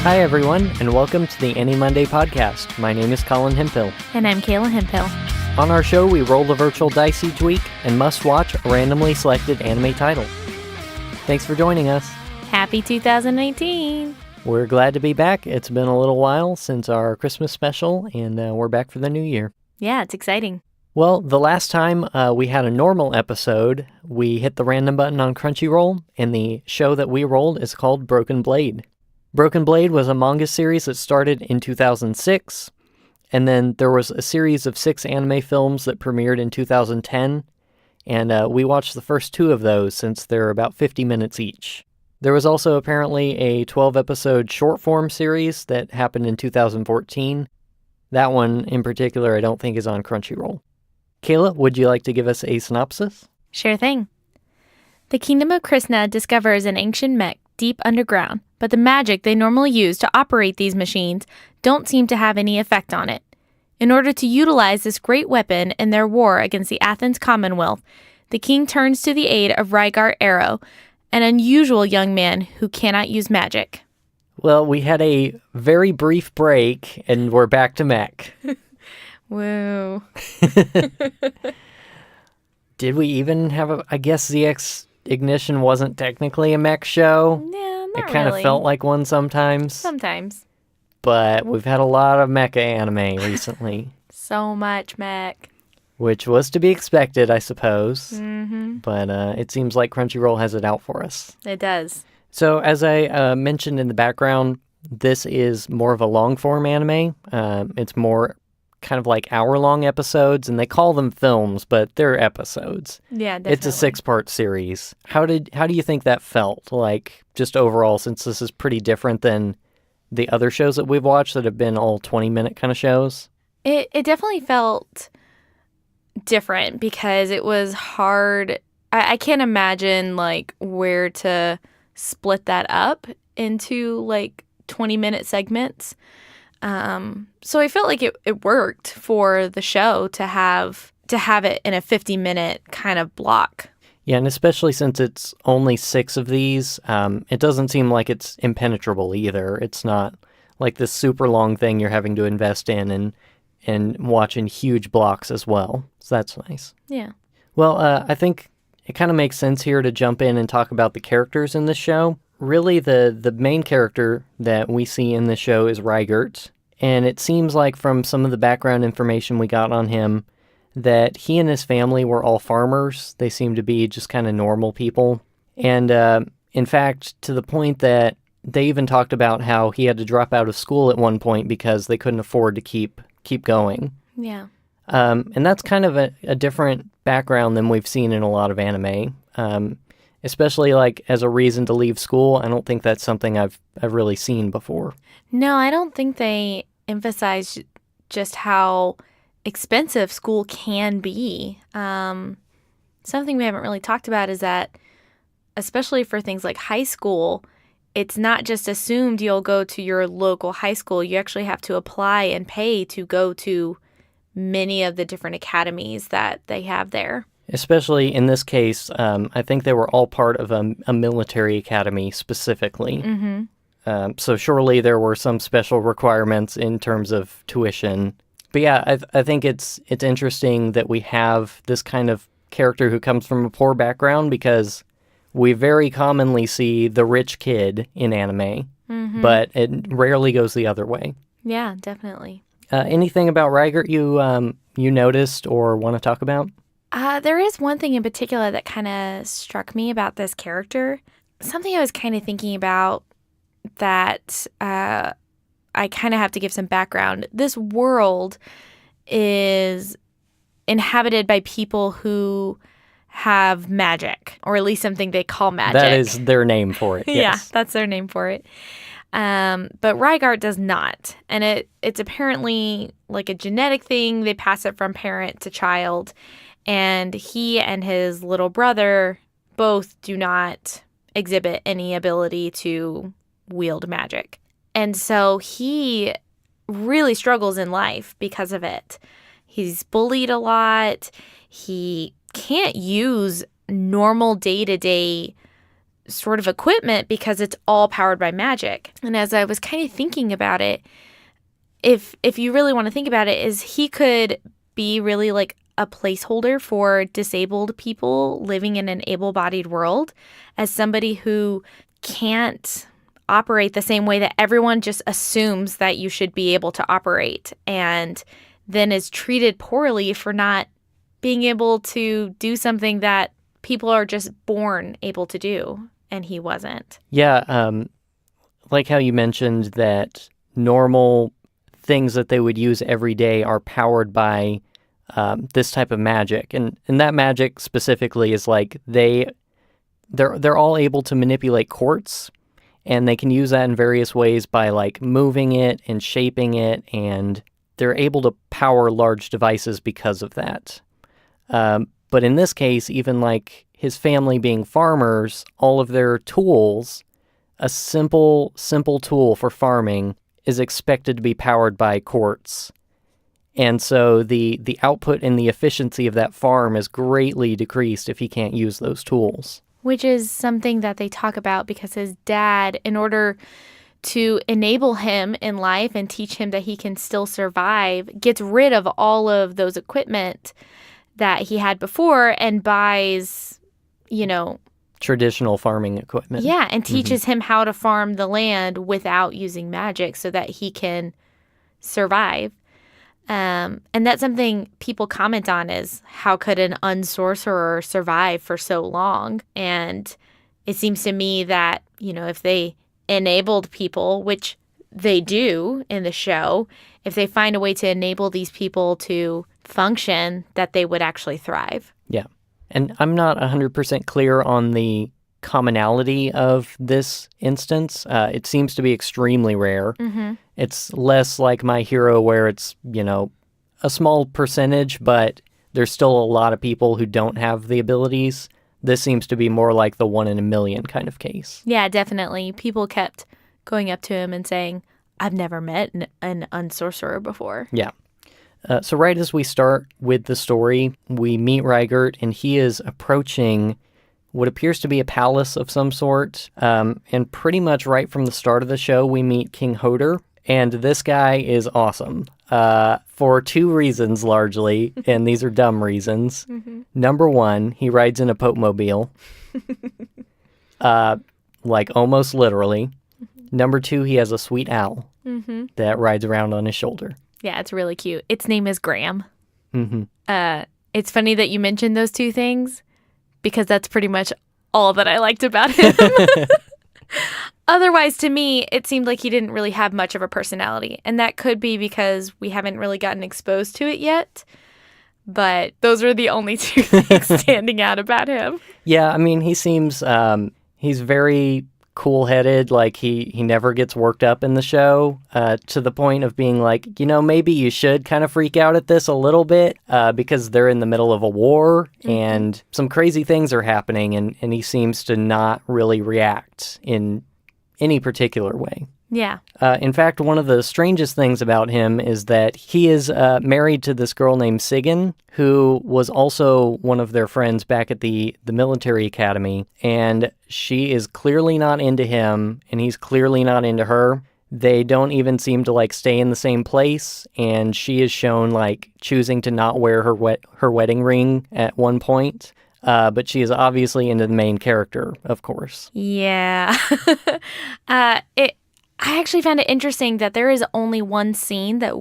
Hi, everyone, and welcome to the AniMonday podcast. My name is Colin Hemphill. And I'm Kayla Hemphill. On our show, we roll the virtual dice each week and must watch a randomly selected anime title. Thanks for joining us. Happy 2019! We're glad to be back. It's been a little while since our Christmas special, and we're back for the new year. Yeah, it's exciting. Well, the last time we had a normal episode, we hit the random button on Crunchyroll, and the show that we rolled is called Broken Blade. Broken Blade was a manga series that started in 2006, and then there was a series of 6 anime films that premiered in 2010, and we watched the first 2 of those since they're about 50 minutes each. There was also apparently a 12-episode short-form series that happened in 2014. That one in particular I don't think is on Crunchyroll. Kayla, would you like to give us a synopsis? Sure thing. The Kingdom of Krisna discovers an ancient mech deep underground, but the magic they normally use to operate these machines don't seem to have any effect on it. In order to utilize this great weapon in their war against the Athens Commonwealth, the king turns to the aid of Rygart Arrow, an unusual young man who cannot use magic. Well, we had a very brief break, and we're back to mech. Whoa. Did we even have I guess ZX Ignition wasn't technically a mech show. Yeah, not It kind of felt like one sometimes. Sometimes. But we've had a lot of mecha anime recently. So much mech. Which was to be expected, I suppose. Mm-hmm. But it seems like Crunchyroll has it out for us. It does. So as I mentioned in the background, this is more of a long-form anime. It's more kind of like hour-long episodes, and they call them films, but they're episodes. Yeah, definitely. It's a 6-part series. How do you think that felt? Like, just overall, since this is pretty different than the other shows that we've watched that have been all 20-minute kind of shows? It definitely felt different because it was hard. I can't imagine, like, where to split that up into, like, 20-minute segments. So I felt like it worked for the show to have it in a 50-minute kind of block. Yeah, and especially since it's only 6 of these, it doesn't seem like it's impenetrable either. It's not like this super long thing you're having to invest in and watch in huge blocks as well. So that's nice. Yeah. Well, I think it kind of makes sense here to jump in and talk about the characters in this show. Really, the main character that we see in this show is Rygart. And it seems like from some of the background information we got on him that he and his family were all farmers. They seem to be just kind of normal people. And in fact, to the point that they even talked about how he had to drop out of school at one point because they couldn't afford to keep going. Yeah. And that's kind of a different background than we've seen in a lot of anime. Especially like as a reason to leave school. I don't think that's something I've really seen before. No, I don't think they emphasize just how expensive school can be. Something we haven't really talked about is that, especially for things like high school, it's not just assumed you'll go to your local high school. You actually have to apply and pay to go to many of the different academies that they have there. Especially in this case, I think they were all part of a military academy specifically. Mm-hmm. So surely there were some special requirements in terms of tuition. But yeah, I think it's interesting that we have this kind of character who comes from a poor background because we very commonly see the rich kid in anime, but it rarely goes the other way. Yeah, definitely. Anything about Rygart you noticed or want to talk about? There is one thing in particular that kind of struck me about this character. Something I was kind of thinking about that I kind of have to give some background. This world is inhabited by people who have magic, or at least something they call magic. That is their name for it, yes. Yeah, that's their name for it. But Rygart does not. And it's apparently like a genetic thing. They pass it from parent to child. And he and his little brother both do not exhibit any ability to wield magic. And so he really struggles in life because of it. He's bullied a lot. He can't use normal day-to-day sort of equipment because it's all powered by magic. And as I was kind of thinking about it, if you really want to think about it, is he could be really like a placeholder for disabled people living in an able-bodied world as somebody who can't operate the same way that everyone just assumes that you should be able to operate, and then is treated poorly for not being able to do something that people are just born able to do, and he wasn't. Yeah, like how you mentioned that normal things that they would use every day are powered by this type of magic, and that magic specifically is like they're all able to manipulate quartz, and they can use that in various ways by like moving it and shaping it, and they're able to power large devices because of that. But in this case, even like his family being farmers, all of their tools, a simple tool for farming is expected to be powered by quartz. And so the output and the efficiency of that farm is greatly decreased if he can't use those tools. Which is something that they talk about because his dad, in order to enable him in life and teach him that he can still survive, gets rid of all of those equipment that he had before and buys, traditional farming equipment. Yeah, and teaches him how to farm the land without using magic so that he can survive. And that's something people comment on is how could an unsorcerer survive for so long? And it seems to me that, if they enabled people, which they do in the show, if they find a way to enable these people to function, that they would actually thrive. Yeah. And I'm not 100% clear on the commonality of this instance. It seems to be extremely rare. Mm-hmm. It's less like My Hero where it's, a small percentage, but there's still a lot of people who don't have the abilities. This seems to be more like the 1 in a million kind of case. Yeah, definitely. People kept going up to him and saying, I've never met an unsorcerer before. Yeah. So right as we start with the story, we meet Rygart, and he is approaching what appears to be a palace of some sort. And pretty much right from the start of the show, we meet King Hodor, and this guy is awesome for 2 reasons largely, and these are dumb reasons. Mm-hmm. Number 1, he rides in a Pope-mobile, like almost literally. Mm-hmm. Number 2, he has a sweet owl that rides around on his shoulder. Yeah, it's really cute. Its name is Graham. Mm-hmm. It's funny that you mentioned those 2 things because that's pretty much all that I liked about him. Otherwise, to me, it seemed like he didn't really have much of a personality. And that could be because we haven't really gotten exposed to it yet. But those are the only 2 things standing out about him. Yeah, I mean, he seems, he's very cool-headed. Like, he never gets worked up in the show to the point of being like, maybe you should kind of freak out at this a little bit because they're in the middle of a war and some crazy things are happening. And he seems to not really react in any particular way. Yeah. In fact, one of the strangest things about him is that he is married to this girl named Sigyn, who was also one of their friends back at the military academy, and she is clearly not into him, and he's clearly not into her. They don't even seem to, stay in the same place, and she is shown, choosing to not wear her wedding ring at one point. But she is obviously into the main character, of course. Yeah. I actually found it interesting that there is only one scene that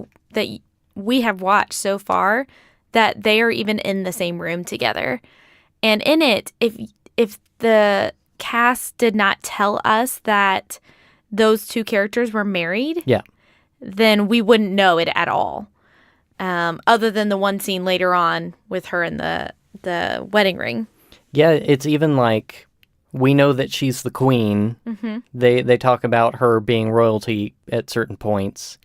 we have watched so far that they are even in the same room together. And in it, if the cast did not tell us that those 2 characters were married, then we wouldn't know it at all. Other than the one scene later on with her in the wedding ring. Yeah, it's even we know that she's the queen. Mm-hmm. They talk about her being royalty at certain points,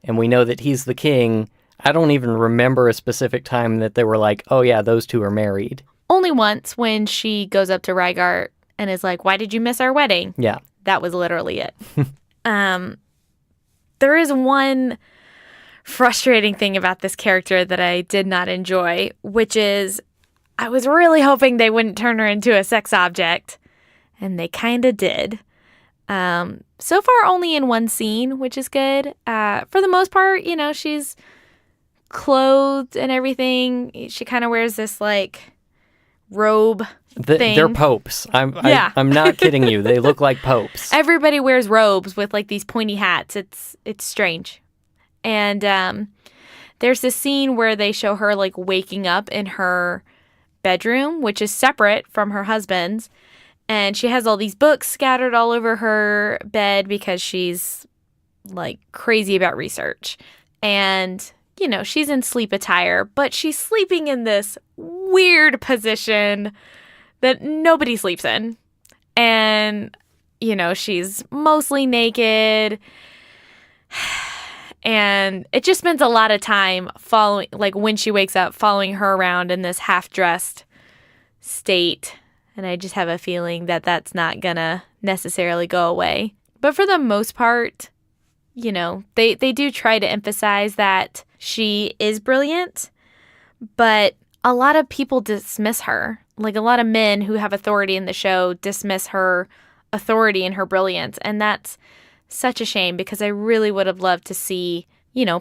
and we know that he's the king. I don't even remember a specific time that they were like, oh yeah, those 2 are married. Only once when she goes up to Rygart and is like, why did you miss our wedding? Yeah. That was literally it. There is one frustrating thing about this character that I did not enjoy, which is I was really hoping they wouldn't turn her into a sex object. And they kind of did. So far, only in one scene, which is good. For the most part, she's clothed and everything. She kind of wears this like robe thing. They're popes. I'm not kidding you. They look like popes. Everybody wears robes with like these pointy hats. It's strange. And there's this scene where they show her like waking up in her bedroom, which is separate from her husband's. And she has all these books scattered all over her bed because she's like crazy about research. And, she's in sleep attire, but she's sleeping in this weird position that nobody sleeps in. And, she's mostly naked. And it just spends a lot of time following, like when she wakes up, following her around in this half-dressed state. And I just have a feeling that that's not gonna necessarily go away. But for the most part, they do try to emphasize that she is brilliant, but a lot of people dismiss her. Like a lot of men who have authority in the show dismiss her authority and her brilliance. And that's such a shame because I really would have loved to see,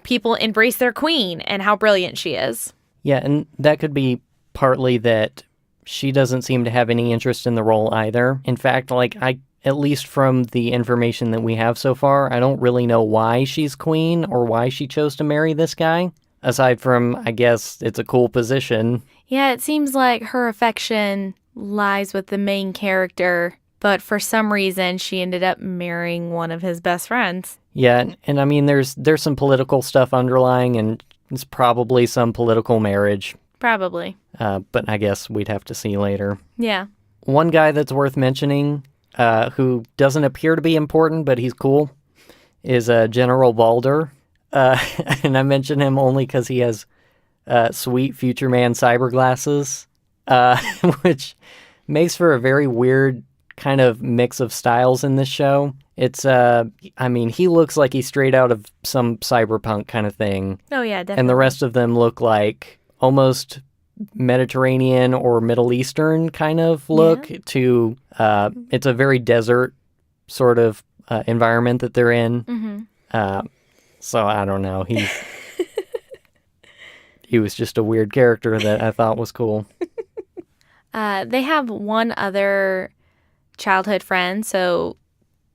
people embrace their queen and how brilliant she is. Yeah, and that could be partly that she doesn't seem to have any interest in the role either. In fact, at least from the information that we have so far, I don't really know why she's queen or why she chose to marry this guy. Aside from, I guess, it's a cool position. Yeah, it seems like her affection lies with the main character, but for some reason she ended up marrying one of his best friends. Yeah, and I mean, there's some political stuff underlying, and it's probably some political marriage. Probably. But I guess we'd have to see later. Yeah. One guy that's worth mentioning, who doesn't appear to be important, but he's cool, is General Balder. And I mention him only because he has sweet Future Man cyber glasses, which makes for a very weird kind of mix of styles in this show. It's, he looks like he's straight out of some cyberpunk kind of thing. Oh, yeah, definitely. And the rest of them look like almost Mediterranean or Middle Eastern kind of look to, it's a very desert sort of environment that they're in. Mm-hmm. So I don't know. He was just a weird character that I thought was cool. They have one other childhood friend, so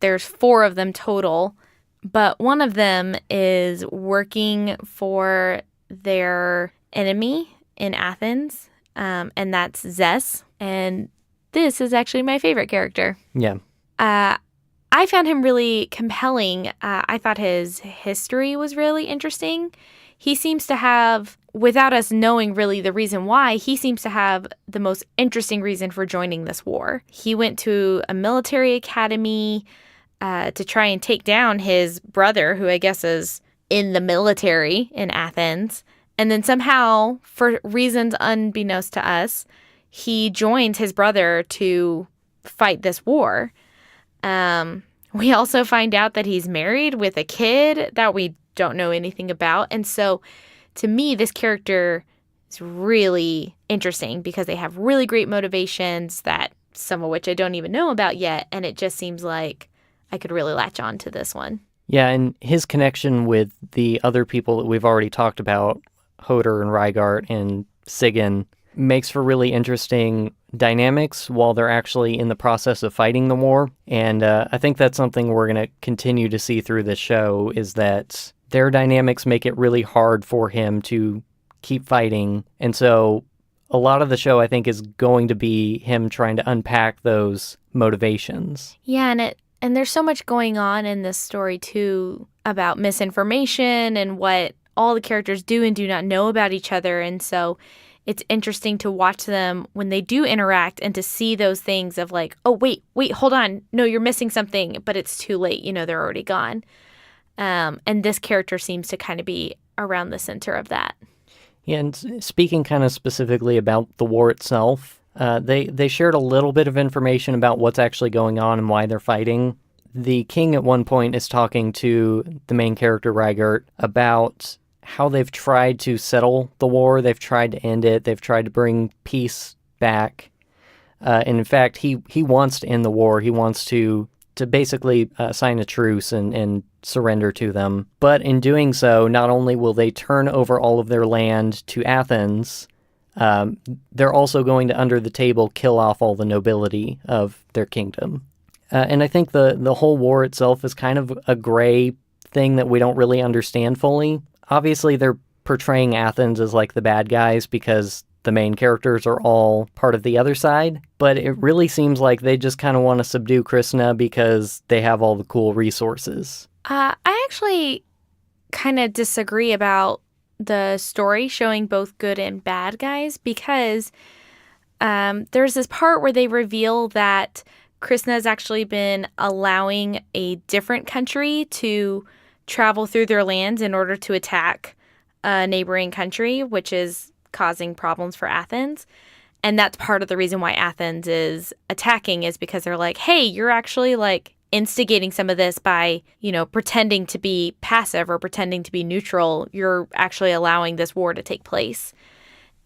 there's 4 of them total, but one of them is working for their enemy in Athens, and that's Zess, and this is actually my favorite character. Yeah. I found him really compelling. I thought his history was really interesting. He seems to have, without us knowing really the reason why, he seems to have the most interesting reason for joining this war. He went to a military academy to try and take down his brother, who I guess is in the military in Athens. And then somehow, for reasons unbeknownst to us, he joined his brother to fight this war. We also find out that he's married with a kid that we don't know anything about. And so, to me, this character is really interesting because they have really great motivations that some of which I don't even know about yet. And it just seems like I could really latch on to this one. Yeah, and his connection with the other people that we've already talked about, Hoder and Rygart and Sigyn, makes for really interesting dynamics while they're actually in the process of fighting the war. And I think that's something we're going to continue to see through this show, is that their dynamics make it really hard for him to keep fighting. And so a lot of the show, I think, is going to be him trying to unpack those motivations. Yeah, and there's so much going on in this story, too, about misinformation and what all the characters do and do not know about each other. And so it's interesting to watch them when they do interact and to see those things of like, oh, wait, hold on. No, you're missing something, but it's too late. They're already gone. And this character seems to kind of be around the center of that. Yeah, and speaking kind of specifically about the war itself, they shared a little bit of information about what's actually going on and why they're fighting. The king at one point is talking to the main character, Rygart, about how they've tried to settle the war. They've tried to end it. They've tried to bring peace back. And in fact, he wants to end the war. He wants to basically sign a truce and surrender to them. But in doing so, not only will they turn over all of their land to Athens, they're also going to, under the table, kill off all the nobility of their kingdom. And I think the whole war itself is kind of a gray thing that we don't really understand fully. Obviously, they're portraying Athens as like the bad guys because the main characters are all part of the other side, but it really seems like they just kind of want to subdue Krisna because they have all the cool resources. I actually kind of disagree about the story showing both good and bad guys because there's this part where they reveal that Krisna has actually been allowing a different country to travel through their lands in order to attack a neighboring country, which is causing problems for Athens. And that's part of the reason why Athens is attacking, is because they're like, hey, you're actually like instigating some of this by, pretending to be passive or pretending to be neutral. You're actually allowing this war to take place.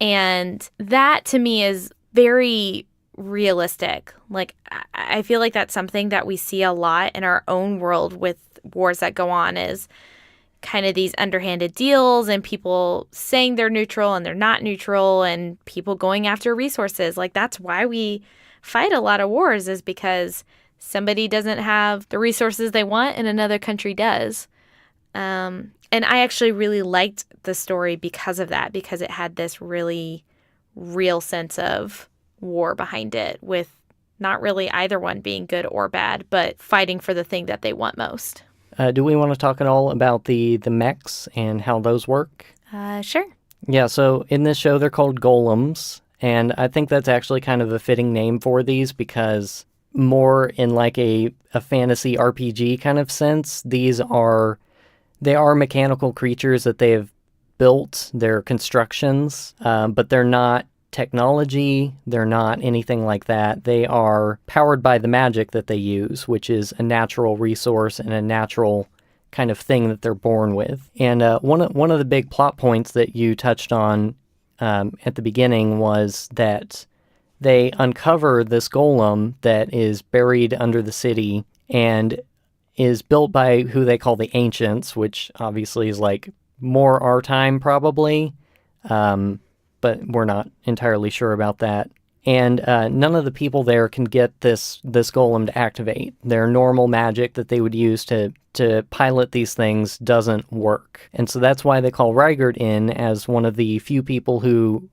And that to me is very realistic. Like, I feel like that's something that we see a lot in our own world with wars that go on, is kind of these underhanded deals and people saying they're neutral and they're not neutral and people going after resources. Like, that's why we fight a lot of wars, is because somebody doesn't have the resources they want and another country does. And I actually really liked the story because of that, because it had this really real sense of war behind it, with not really either one being good or bad, but fighting for the thing that they want most. Do we want to talk at all about the mechs and how those work? Sure. Yeah, so in this show, they're called golems, and I think that's actually kind of a fitting name for these because more in like a fantasy RPG kind of sense, they are mechanical creatures that they have built, their constructions, but they're not technology, they're not anything like that. They are powered by the magic that they use, which is a natural resource and a natural kind of thing that they're born with. And one of the big plot points that you touched on at the beginning was that they uncover this golem that is buried under the city and is built by who they call the Ancients, which obviously is like more our time probably. But we're not entirely sure about that. And none of the people there can get this golem to activate. Their normal magic that they would use to pilot these things doesn't work. And so that's why they call Rygart in as one of the few people who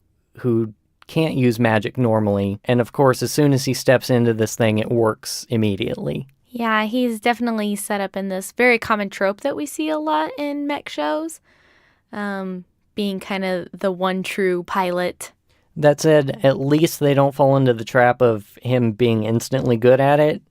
can't use magic normally. And of course, as soon as he steps into this thing, it works immediately. Yeah, he's definitely set up in this very common trope that we see a lot in mech shows. Being kind of the one true pilot. That said, at least they don't fall into the trap of him being instantly good at it.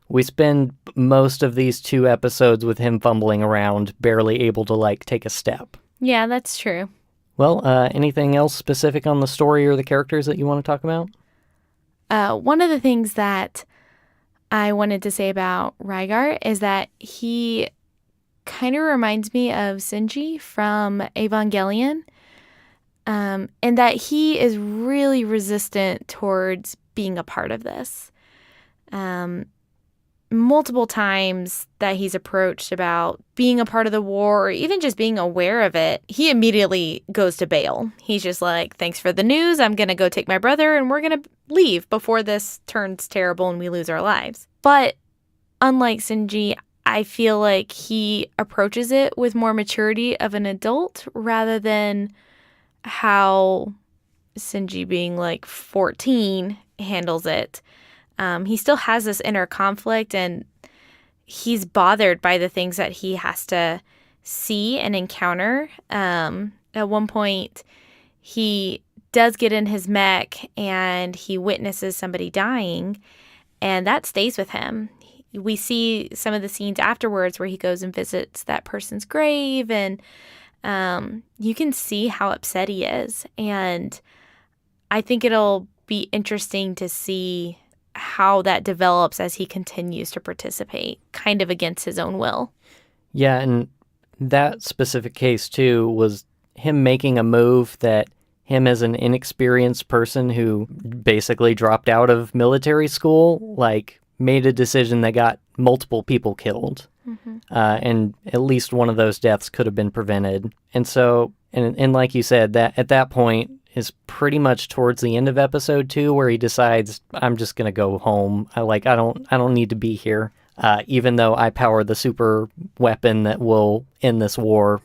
We spend most of these 2 episodes with him fumbling around, barely able to, take a step. Yeah, that's true. Well, anything else specific on the story or the characters that you want to talk about? One of the things that I wanted to say about Rygart is that he kind of reminds me of Shinji from Evangelion, and that he is really resistant towards being a part of this. Multiple times that he's approached about being a part of the war or even just being aware of it, he immediately goes to bail. He's just like, thanks for the news, I'm going to go take my brother and we're going to leave before this turns terrible and we lose our lives. But unlike Shinji, I feel like he approaches it with more maturity of an adult rather than how Shinji, being 14, handles it. He still has this inner conflict and he's bothered by the things that he has to see and encounter. At one point, he does get in his mech and he witnesses somebody dying, and that stays with him. We see some of the scenes afterwards where he goes and visits that person's grave, and you can see how upset he is. And I think it'll be interesting to see how that develops as he continues to participate, kind of against his own will. Yeah, and that specific case, too, was him making a move that him as an inexperienced person who basically dropped out of military school, like, made a decision that got multiple people killed. And at least one of those deaths could have been prevented. And so, and like you said, that at that point is pretty much towards the end of episode 2 where he decides, I'm just going to go home. I don't need to be here. Even though I power the super weapon that will end this war.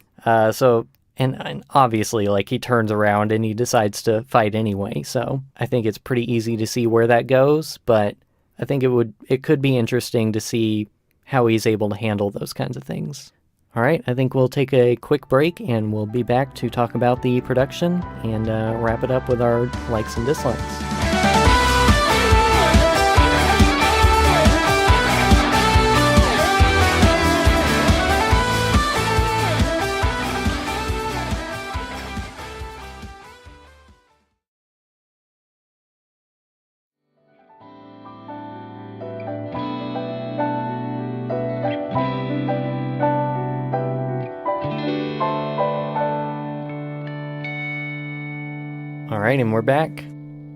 And obviously, like, he turns around and he decides to fight anyway. So I think it's pretty easy to see where that goes, but I think it could be interesting to see how he's able to handle those kinds of things. All right, I think we'll take a quick break and we'll be back to talk about the production and wrap it up with our likes and dislikes. All right, and we're back.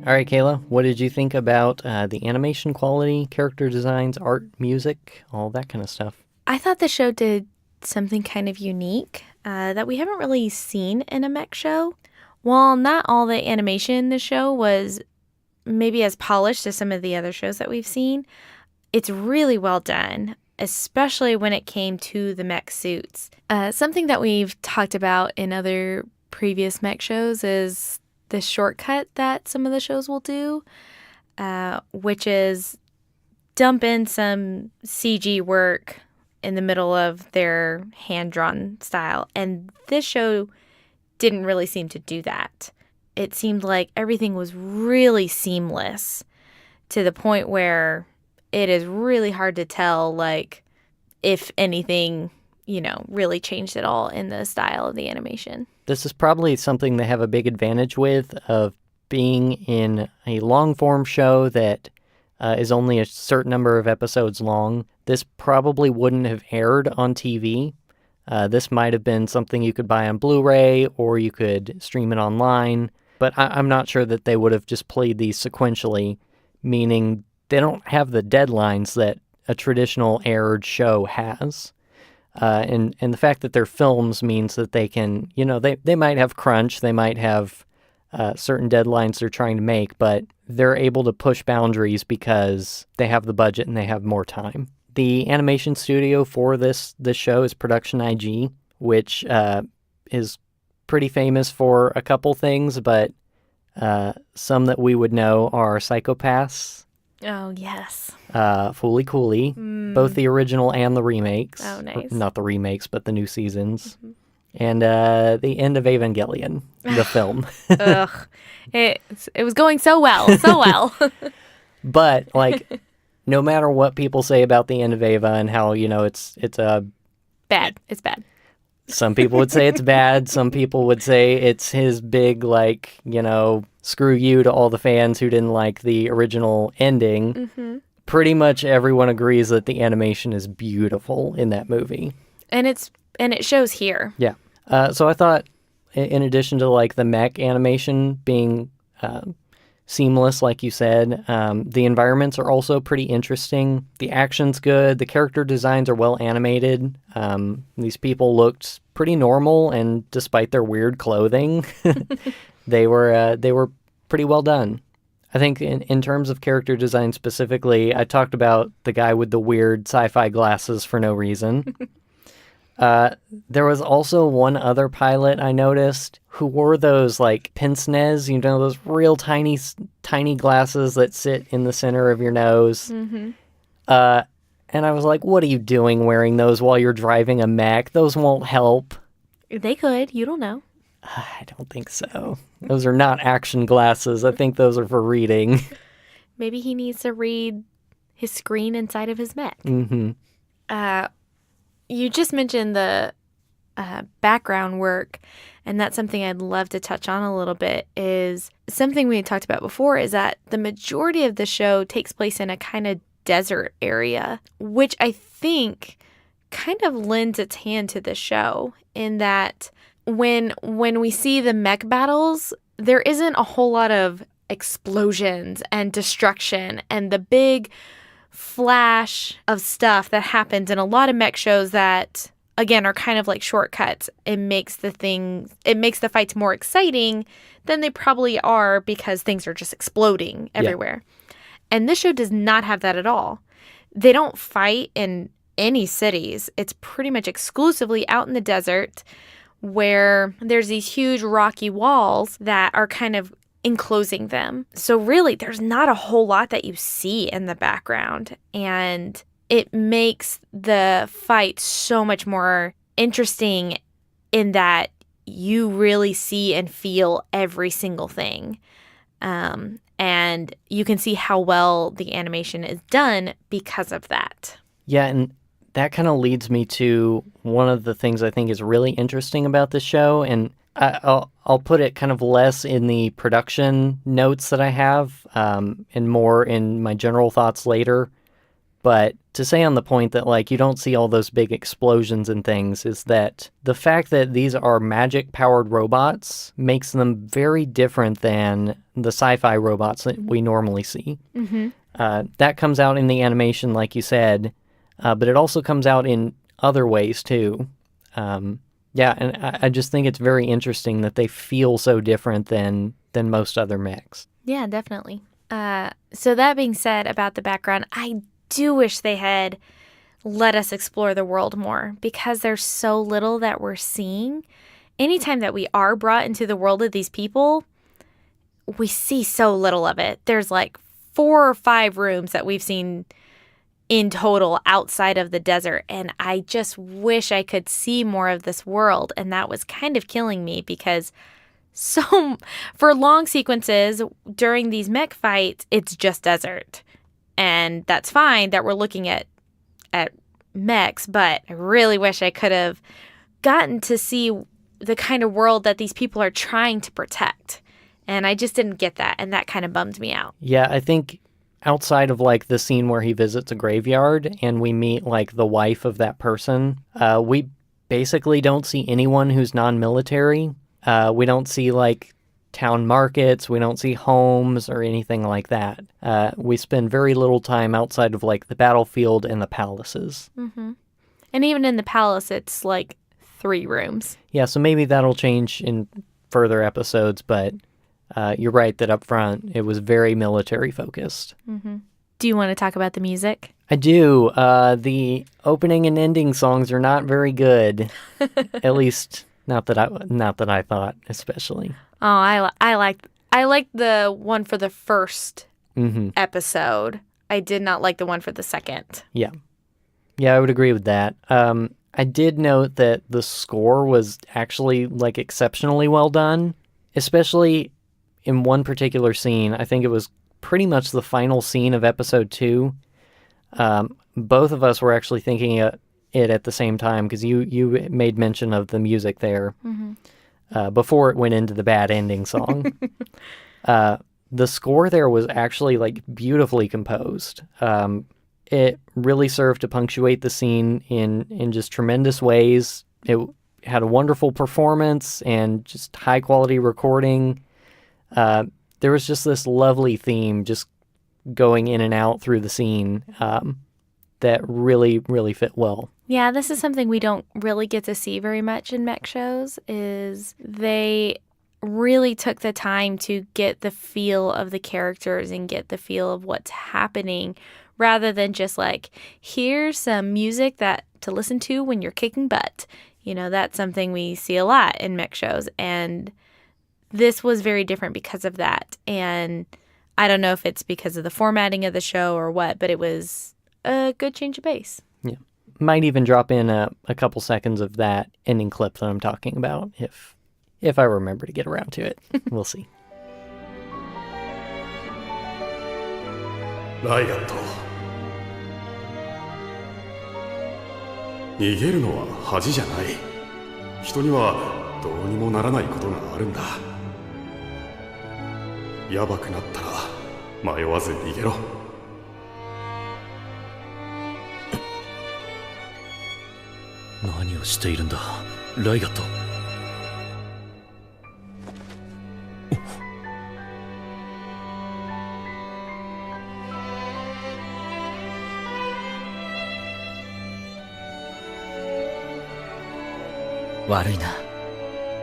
All right, Kayla, what did you think about the animation quality, character designs, art, music, all that kind of stuff? I thought the show did something kind of unique that we haven't really seen in a mech show. While not all the animation in the show was maybe as polished as some of the other shows that we've seen, it's really well done, especially when it came to the mech suits. Something that we've talked about in other previous mech shows is the shortcut that some of the shows will do, which is dump in some CG work in the middle of their hand-drawn style. And this show didn't really seem to do that. It seemed like everything was really seamless to the point where it is really hard to tell, like, if anything, really changed at all in the style of the animation. This is probably something they have a big advantage with, of being in a long-form show that is only a certain number of episodes long. This probably wouldn't have aired on TV. This might have been something you could buy on Blu-ray or you could stream it online. But I'm not sure that they would have just played these sequentially, meaning they don't have the deadlines that a traditional aired show has. And the fact that they're films means that they can, they might have crunch, they might have certain deadlines they're trying to make, but they're able to push boundaries because they have the budget and they have more time. The animation studio for this show is Production IG, which is pretty famous for a couple things, but some that we would know are Psychopaths. Oh, yes. Fooly Cooley, both the original and the remakes. Oh, nice. Not the remakes, but the new seasons. Mm-hmm. And the end of Evangelion, the film. Ugh. It was going so well. But, like, no matter what people say about the end of Eva and how, it's bad. It's bad. Some people would say it's bad. Some people would say it's his big, like, screw you to all the fans who didn't like the original ending. Mm-hmm. Pretty much everyone agrees that the animation is beautiful in that movie. And it shows here. Yeah. So I thought, in addition to, like, the mech animation being seamless, like you said, the environments are also pretty interesting. The action's good. The character designs are well animated. These people looked pretty normal, and despite their weird clothing, they were pretty well done. I think in terms of character design specifically, I talked about the guy with the weird sci-fi glasses for no reason. There was also one other pilot I noticed who wore those, like, pince-nez, those real tiny glasses that sit in the center of your nose. Mm-hmm. And I was like, what are you doing wearing those while you're driving a mech? Those won't help. They could. You don't know. I don't think so. Those are not action glasses. I think those are for reading. Maybe he needs to read his screen inside of his mech. Mm-hmm. You just mentioned the background work, and that's something I'd love to touch on a little bit. Is something we had talked about before is that the majority of the show takes place in a kind of desert area, which I think kind of lends its hand to the show in that when we see the mech battles, there isn't a whole lot of explosions and destruction and the big flash of stuff that happens in a lot of mech shows that, again, are kind of like shortcuts. It makes the fights more exciting than they probably are because things are just exploding everywhere. Yeah. And this show does not have that at all. They don't fight in any cities. It's pretty much exclusively out in the desert where there's these huge rocky walls that are kind of enclosing them. So really, there's not a whole lot that you see in the background. And it makes the fight so much more interesting in that you really see and feel every single thing. And you can see how well the animation is done because of that. Yeah, and that kind of leads me to one of the things I think is really interesting about this show, and I'll put it kind of less in the production notes that I have, and more in my general thoughts later. But to say on the point that, like, you don't see all those big explosions and things is that the fact that these are magic-powered robots makes them very different than the sci-fi robots that we normally see. Mm-hmm. That comes out in the animation, like you said, but it also comes out in other ways, too. Yeah, and I just think it's very interesting that they feel so different than most other mechs. Yeah, definitely. So that being said about the background, I do wish they had let us explore the world more because there's so little that we're seeing. Anytime that we are brought into the world of these people, we see so little of it. There's like 4 or 5 rooms that we've seen in total outside of the desert, and I just wish I could see more of this world, and that was kind of killing me because for long sequences during these mech fights, it's just desert. And that's fine that we're looking at mechs, but I really wish I could have gotten to see the kind of world that these people are trying to protect. And I just didn't get that, and that kind of bummed me out. Yeah, I think outside of, like, the scene where he visits a graveyard and we meet, like, the wife of that person, we basically don't see anyone who's non-military. We don't see, like, town markets, we don't see homes or anything like that. We spend very little time outside of, like, the battlefield and the palaces. Mm-hmm. And even in the palace, it's like 3 rooms. Yeah, so maybe that'll change in further episodes, but you're right that up front it was very military focused. Mm-hmm. Do you want to talk about the music? I do. The opening and ending songs are not very good. At least not that I thought, especially. Oh, I like the one for the first episode. I did not like the one for the second. Yeah, I would agree with that. I did note that the score was actually, like, exceptionally well done, especially in one particular scene. I think it was pretty much the final scene of episode 2. Both of us were actually thinking it at the same time because you made mention of the music there. Mm-hmm. Before it went into the bad ending song. The score there was actually, like, beautifully composed. It really served to punctuate the scene in just tremendous ways. It had a wonderful performance and just high-quality recording. There was just this lovely theme just going in and out through the scene that really, really fit well. Yeah, this is something we don't really get to see very much in mech shows, is they really took the time to get the feel of the characters and get the feel of what's happening rather than just like, here's some music that to listen to when you're kicking butt. You know, that's something we see a lot in mech shows, and this was very different because of that. And I don't know if it's because of the formatting of the show or what, but it was a good change of pace. Yeah. Might even drop in a couple seconds of that ending clip that I'm talking about if I remember to get around to it. We'll see. ライガット、逃げるのは恥じゃない。人にはどうにもならないことがあるんだ。やばくなったら迷わず逃げろ。何をしているんだ、ライガット。悪いな、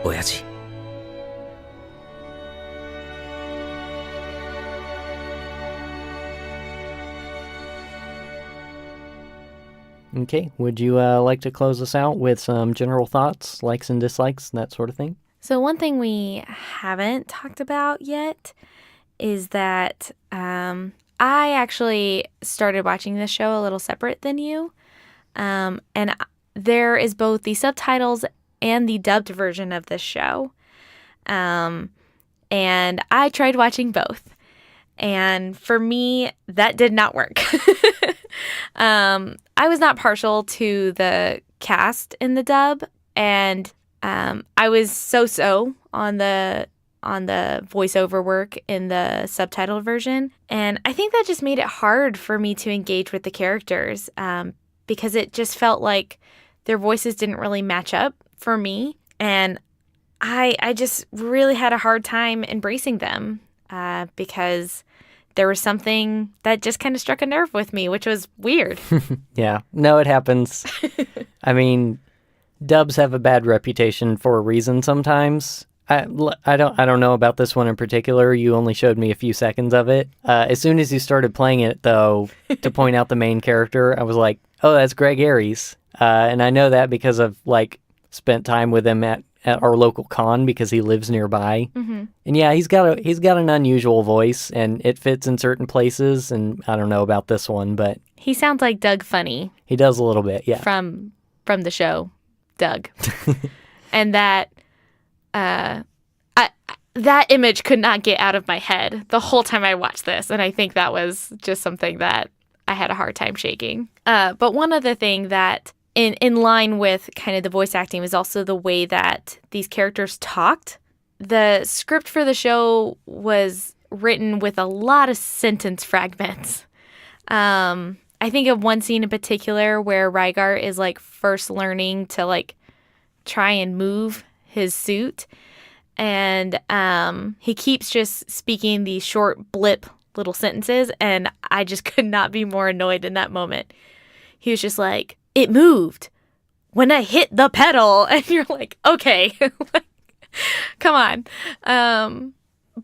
親父。Okay, would you like to close us out with some general thoughts, likes and dislikes, that sort of thing? So one thing we haven't talked about yet is that I actually started watching this show a little separate than you. And there is both the subtitles and the dubbed version of this show. And I tried watching both. And for me, that did not work. I was not partial to the cast in the dub, and I was so-so on the voiceover work in the subtitled version. And I think that just made it hard for me to engage with the characters because it just felt like their voices didn't really match up for me. And I just really had a hard time embracing them because there was something that just kind of struck a nerve with me, which was weird. Yeah, no, it happens. I mean, dubs have a bad reputation for a reason sometimes. I don't know about this one in particular. You only showed me a few seconds of it. As soon as you started playing it, though, to point out the main character, I was like, oh, that's Greg Aries. And I know that because I've, spent time with him at our local con because he lives nearby. Mm-hmm. And yeah, he's got an unusual voice, and it fits in certain places, and I don't know about this one, but... He sounds like Doug Funny. He does a little bit, yeah. From the show, Doug. And that image could not get out of my head the whole time I watched this, and I think that was just something that I had a hard time shaking. But one other thing that in line with kind of the voice acting was also the way that these characters talked. The script for the show was written with a lot of sentence fragments. I think of one scene in particular where Rygart is first learning to try and move his suit, and he keeps just speaking these short blip little sentences, and I just could not be more annoyed in that moment. He was just like, it moved when I hit the pedal. And you're like, okay, come on.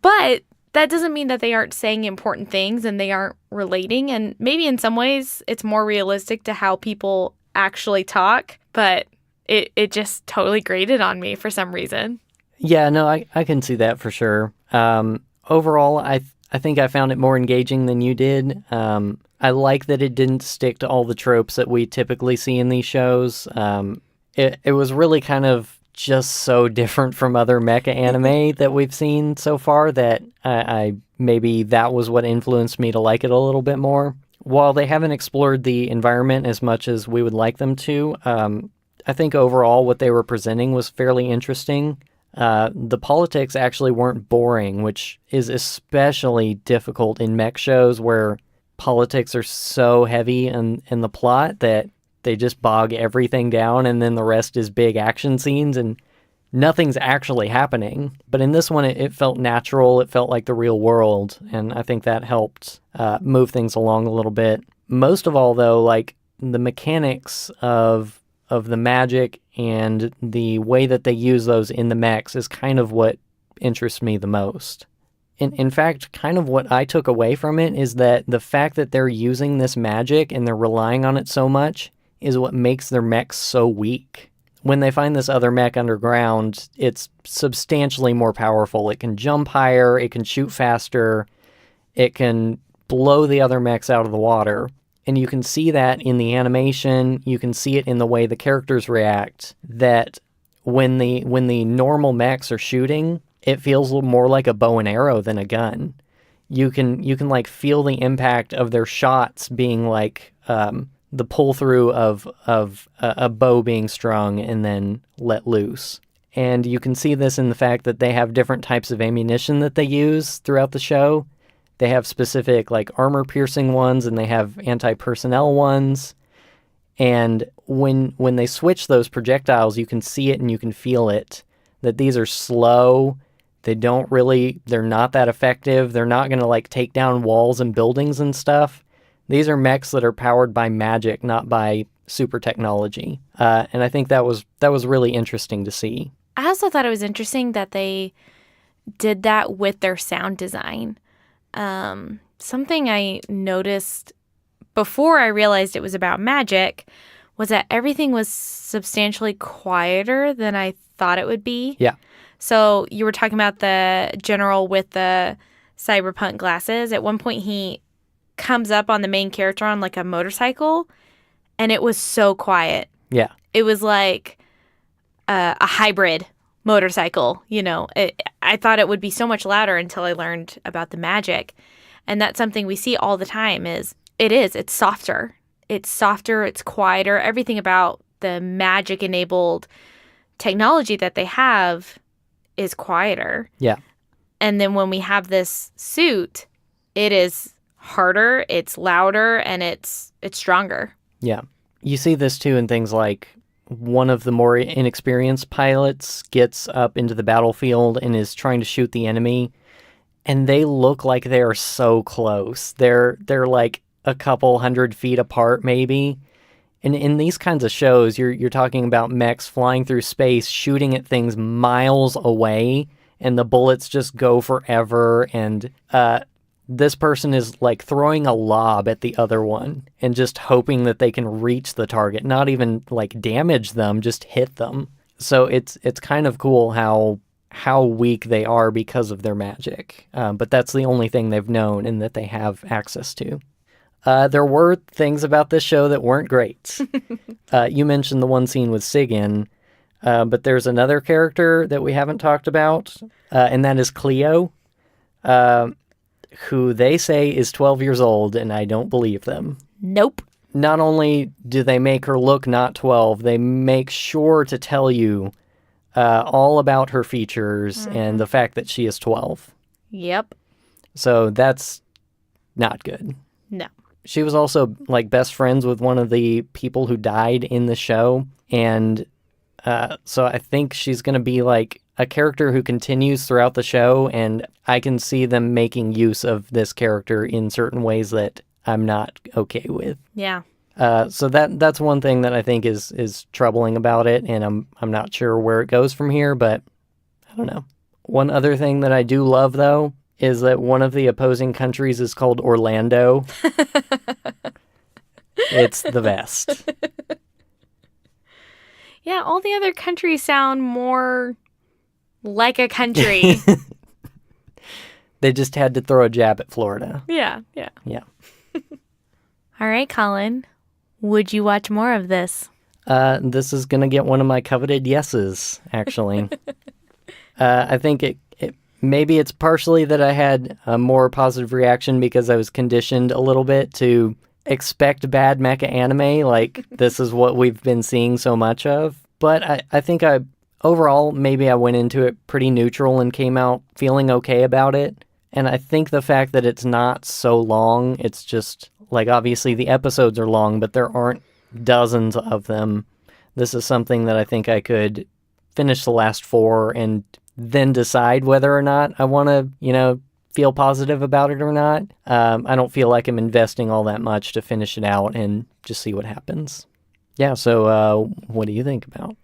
But that doesn't mean that they aren't saying important things and they aren't relating. And maybe in some ways it's more realistic to how people actually talk, but it just totally grated on me for some reason. Yeah, no, I can see that for sure. Overall, I think I found it more engaging than you did. I like that it didn't stick to all the tropes that we typically see in these shows. It was really kind of just so different from other mecha anime that we've seen so far that I maybe that was what influenced me to like it a little bit more. While they haven't explored the environment as much as we would like them to, I think overall what they were presenting was fairly interesting. The politics actually weren't boring, which is especially difficult in mech shows where politics are so heavy in the plot that they just bog everything down, and then the rest is big action scenes and nothing's actually happening. But in this one, it felt natural. It felt like the real world, and I think that helped move things along a little bit. Most of all, though, the mechanics of the magic and the way that they use those in the mechs is kind of what interests me the most. In fact, kind of what I took away from it is that the fact that they're using this magic and they're relying on it so much is what makes their mechs so weak. When they find this other mech underground, it's substantially more powerful. It can jump higher, it can shoot faster, it can blow the other mechs out of the water. And you can see that in the animation, you can see it in the way the characters react, that when the normal mechs are shooting, it feels a little more like a bow and arrow than a gun. You can feel the impact of their shots being the pull through of a bow being strung and then let loose. And you can see this in the fact that they have different types of ammunition that they use throughout the show. They have specific armor piercing ones, and they have anti-personnel ones. And when they switch those projectiles, you can see it and you can feel it, that these are slow. They're not that effective. They're not going to take down walls and buildings and stuff. These are mechs that are powered by magic, not by super technology. And I think that was really interesting to see. I also thought it was interesting that they did that with their sound design. Something I noticed before I realized it was about magic was that everything was substantially quieter than I thought it would be. Yeah. So you were talking about the general with the cyberpunk glasses. At one point, he comes up on the main character on like a motorcycle, and it was so quiet. Yeah. It was like a hybrid motorcycle, you know. I thought it would be so much louder until I learned about the magic. And that's something we see all the time it's softer. It's softer, it's quieter. Everything about the magic-enabled technology that they have is quieter. Yeah. And then when we have this suit, it is harder, it's louder, and it's stronger. Yeah. You see this too in things like one of the more inexperienced pilots gets up into the battlefield and is trying to shoot the enemy, and they look like they are so close. They're like a couple 100 feet apart maybe. And in these kinds of shows, you're talking about mechs flying through space, shooting at things miles away, and the bullets just go forever. And this person is like throwing a lob at the other one and just hoping that they can reach the target, not even like damage them, just hit them. So it's kind of cool how weak they are because of their magic. But that's the only thing they've known and that they have access to. There were things about this show that weren't great. You mentioned the one scene with Sigyn, but there's another character that we haven't talked about, and that is Cleo, who they say is 12 years old, and I don't believe them. Nope. Not only do they make her look not 12, they make sure to tell you all about her features and the fact that she is 12. Yep. So that's not good. No. She was also like best friends with one of the people who died in the show. And so I think she's going to be like a character who continues throughout the show. And I can see them making use of this character in certain ways that I'm not okay with. Yeah. So that's one thing that I think is troubling about it. And I'm not sure where it goes from here, but I don't know. One other thing that I do love, though, is that one of the opposing countries is called Orlando. It's the best. Yeah, all the other countries sound more like a country. They just had to throw a jab at Florida. Yeah. Yeah. All right, Colin. Would you watch more of this? This is going to get one of my coveted yeses, actually. I think maybe it's partially that I had a more positive reaction because I was conditioned a little bit to expect bad mecha anime, like this is what we've been seeing so much of. But I think overall, maybe I went into it pretty neutral and came out feeling okay about it. And I think the fact that it's not so long, it's just, like, obviously the episodes are long, but there aren't dozens of them. This is something that I think I could finish the last 4 and then decide whether or not I want to, feel positive about it or not. I don't feel like I'm investing all that much to finish it out and just see what happens. Yeah, so what do you think about?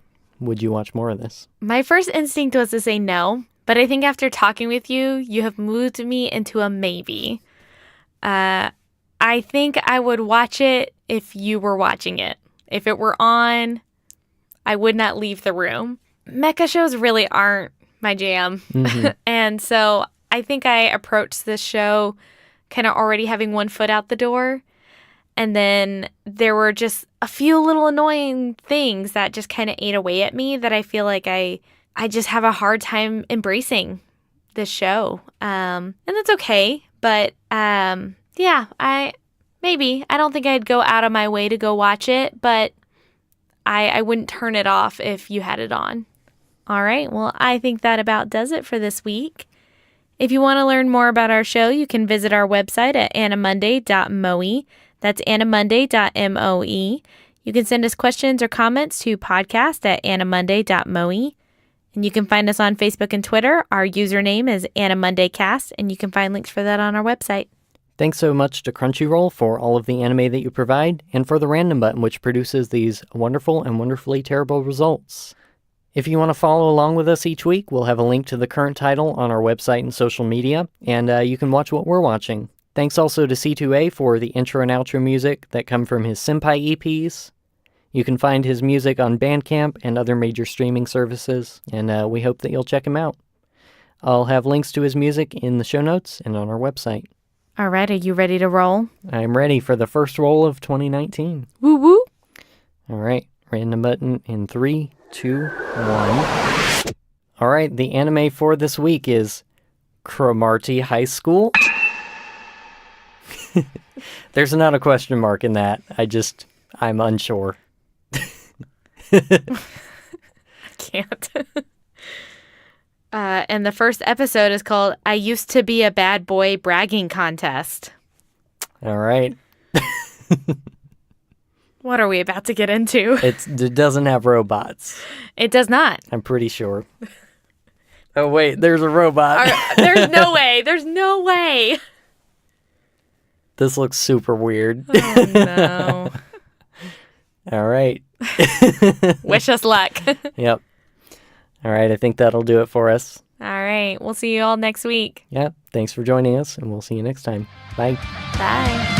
Would you watch more of this? My first instinct was to say no, but I think after talking with you, you have moved me into a maybe. I think I would watch it if you were watching it. If it were on, I would not leave the room. Mecha shows really aren't my jam. Mm-hmm. And so I think I approached this show kind of already having one foot out the door. And then there were just a few little annoying things that just kind of ate away at me that I feel like I just have a hard time embracing this show. And that's okay. But yeah, I don't think I'd go out of my way to go watch it, but I wouldn't turn it off if you had it on. All right, well, I think that about does it for this week. If you want to learn more about our show, you can visit our website at animonday.moe. That's animonday.moe. You can send us questions or comments to podcast@animonday.moe. And you can find us on Facebook and Twitter. Our username is AniMondayCast, and you can find links for that on our website. Thanks so much to Crunchyroll for all of the anime that you provide, and for the Random Button, which produces these wonderful and wonderfully terrible results. If you want to follow along with us each week, we'll have a link to the current title on our website and social media, and you can watch what we're watching. Thanks also to C2A for the intro and outro music that come from his Senpai EPs. You can find his music on Bandcamp and other major streaming services, and we hope that you'll check him out. I'll have links to his music in the show notes and on our website. All right, are you ready to roll? I'm ready for the first roll of 2019. Woo woo! All right, Random Button in 3, 2, 1. All right, the anime for this week is Cromartie High School. There's not a question mark in that. I'm unsure. I can't. And the first episode is called I Used to Be a Bad Boy Bragging Contest. All right. What are we about to get into? It doesn't have robots. It does not. I'm pretty sure. Oh, wait, there's a robot. There's no way. There's no way. This looks super weird. Oh, no. All right. Wish us luck. Yep. All right, I think that'll do it for us. All right. We'll see you all next week. Yep. Thanks for joining us, and we'll see you next time. Bye. Bye.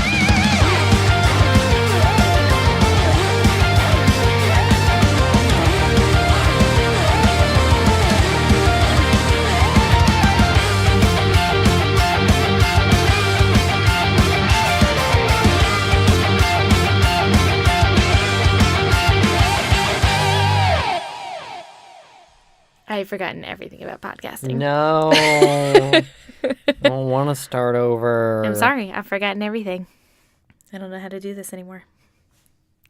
I've forgotten everything about podcasting. No. I don't want to start over. I'm sorry. I've forgotten everything. I don't know how to do this anymore.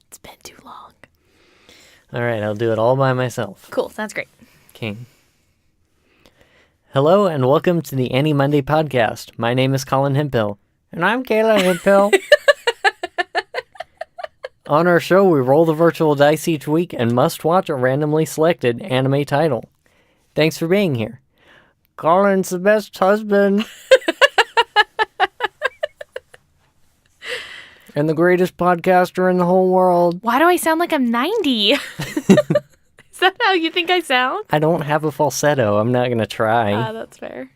It's been too long. All right, I'll do it all by myself. Cool. Sounds great. King. Hello, and welcome to the AniMonday podcast. My name is Colin Hemphill. And I'm Kayla Hemphill. On our show, we roll the virtual dice each week and must watch a randomly selected anime title. Thanks for being here. Colin's the best husband. And the greatest podcaster in the whole world. Why do I sound like I'm 90? Is that how you think I sound? I don't have a falsetto. I'm not going to try. That's fair.